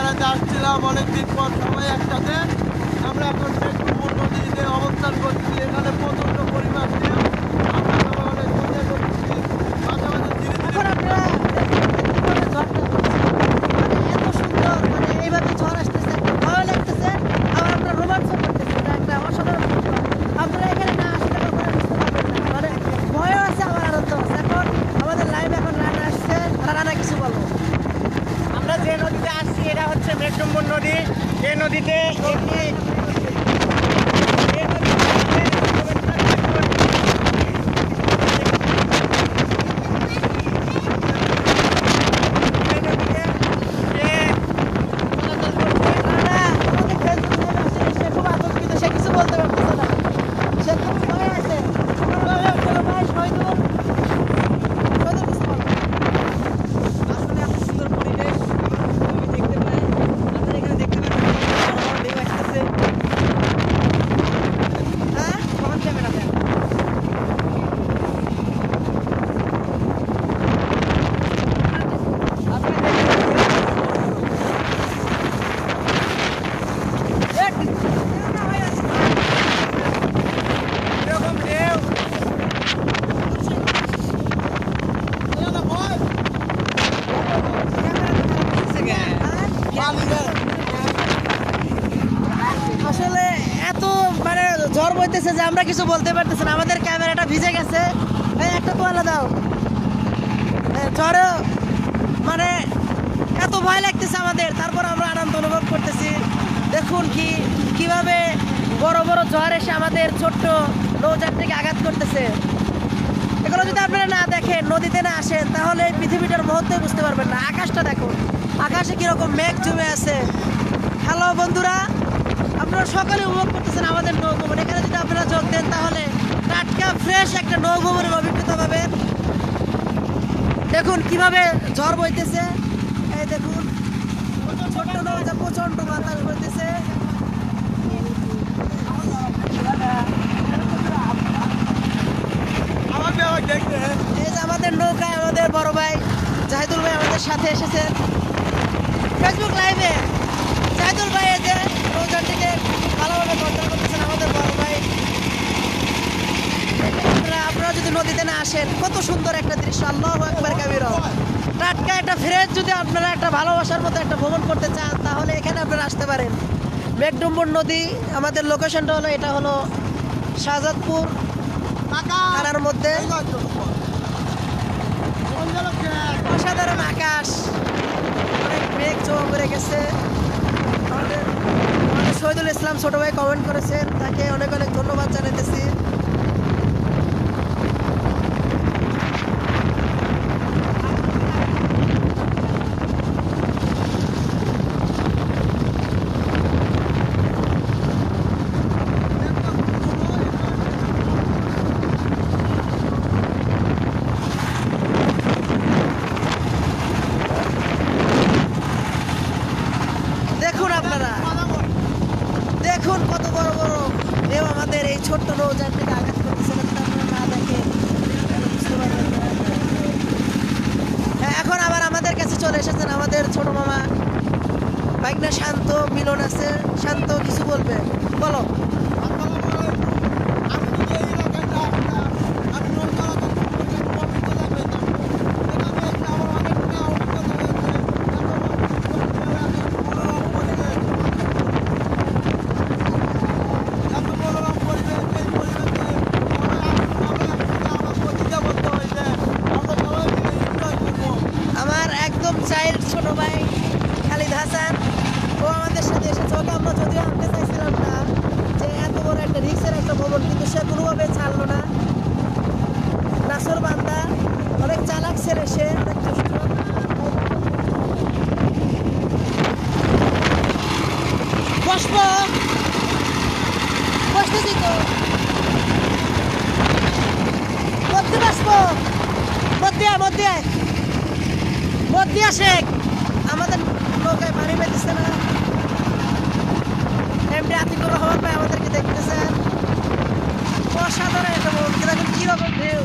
বেড়াতে আসছিলাম অনেকদিন পর সবাই একসাথে। আমরা এখন মেঘপুর নদীতে অবস্থান করছি। এখানে প্রচণ্ড পরিমাণ ঢেউ। আমরা সবাই অনেক মজা করছি। মাঝে মাঝে ধীরে ধীরে এখন আপনারা এত সুন্দর এইভাবে ঝড় আসতেছে, একটা ভয় লাগতেছে, আবার আপনারা রোমাঞ্চ করতেছে। এটা একটা অসাধারণ বিষয়। আপনারা এখানে না আসলে কখনো বুঝতে পারবেন না। ভয়ও আছে, আবার আনন্দ আছে। এখন আমাদের লাইভ এখন রানা আসছে, রানা কিছু বলবো। আমরা যে নদীতে আসছি এটা হচ্ছে মেঘডুম্বর নদী। এই নদীতে রানা আমাদের ফেসবুক লাইভ আসছে, সে খুব আতঙ্কিত, সে কিছু বলতে পারতেছে না, সে খুব ভয় আছে। চলো ভাই, শহীদুল কিছু বলো। আসলে এত সুন্দর পরিবেশ আমি দেখতে পাই। আপনারা এখানে দেখতে পাচ্ছেন ঢেউ আসতেছে। হ্যাঁ, কখন ক্যামেরা দেন? এরকম ঢেউ আসলে এত ঝড় বইতেছে যে আমরা কিছু বলতে পারতেছি না। আমাদের ক্যামেরাটা ভিজে গেছে। এই একটা তোয়ালা দাও। ঝড়ে এত ভয় লাগতেছে আমাদের, তারপর আমরা আনন্দ অনুভব করতেছি। দেখুন কিভাবে বড় বড় ঝড় এসে আমাদের ছোট্ট নৌযাত্রীকে আঘাত করতেছে। এগুলো যদি আপনারা না দেখেন, নদীতে না আসেন, তাহলে এই পৃথিবীটার মুহূর্তে বুঝতে পারবেন না। আকাশটা দেখুন, আকাশে কিরকম মেঘ জমে আছে। হ্যালো বন্ধুরা, আপনারা সকালে উপভোগ করতেছেন আমাদের নৌভ্রমণ। এখানে যদি আপনারা যোগ দেন তাহলে টাটকা ফ্রেশ একটা নৌভ্রমণের অভিজ্ঞতা পাবেন। দেখুন কিভাবে ঝড় বইতেছে। এই দেখুন ছোট্ট নৌকা, প্রচন্ড বাতাস বইতেছে। আমাকে আবার দেখতে এই যে আমাদের নৌকায় আমাদের বড় ভাই জাহিদুল ভাই আমাদের সাথে এসেছেন ফেসবুক লাইভে। জাহিদুল ভাই এই যে নৌকাটিকে ভালোভাবে কন্ট্রোল করতেছেন, আমাদের বড় ভাই। আপনারা যদি নদীতে না আসেন, কত সুন্দর একটা দৃশ্য। আল্লাহু আকবার কাবীরা। টাটকা একটা ফ্রেশ যদি আপনারা একটা ভালোবাসার মতো একটা ভ্রমণ করতে চান, তাহলে এখানে আপনারা আসতে পারেন। মেঘডুম্বর নদী, আমাদের লোকেশনটা হলো, এটা হলো শাহজাদপুর থানার মধ্যে। অসাধারণ আকাশ, অনেক মেঘ জমা পড়ে গেছে। আমাদের শহীদুল ইসলাম ছোট ভাই কমেন্ট করেছেন, তাকে অনেক অনেক ধন্যবাদ জানাইতেছি। দেখুন আপনারা, দেখুন কত বড় বড় ঢেউ আমাদের এই ছোট্ট নৌযানটিকে আঘাত করতেছে। যদি আপনারা না দেখেন বুঝতে পারবেন না। হ্যাঁ, এখন আবার আমাদের কাছে চলে এসেছেন আমাদের ছোট মামা ভাইগনা শান্ত মিলন আছে। শান্ত কিছু বলবে, বলো। আমার একদম চাইল্ড ছোট ভাই খালিদ হাসান, ও আমাদের সাথে এসেছে। ওকে আমরা যদিও আনতে চাইছিলাম না, যে এত বড় একটা রিক্সের একটা ভ্রমণ, কিন্তু সে কোনোভাবে ছাড়লো না। নাসর বান্দা অনেক চালাক ছেলে, সে অনেক দুষ্ট। বসবো, বসতেছি তো, মধ্যে বসবো, মধ্যে আসে। আমাদের নৌকায় পানি পেতেছে না। এমনি আতিকুর রহমান ভাই আমাদেরকে দেখতেছেন। অসাধারণ একটা ভ্রমণ, কিরকম ঢেউ।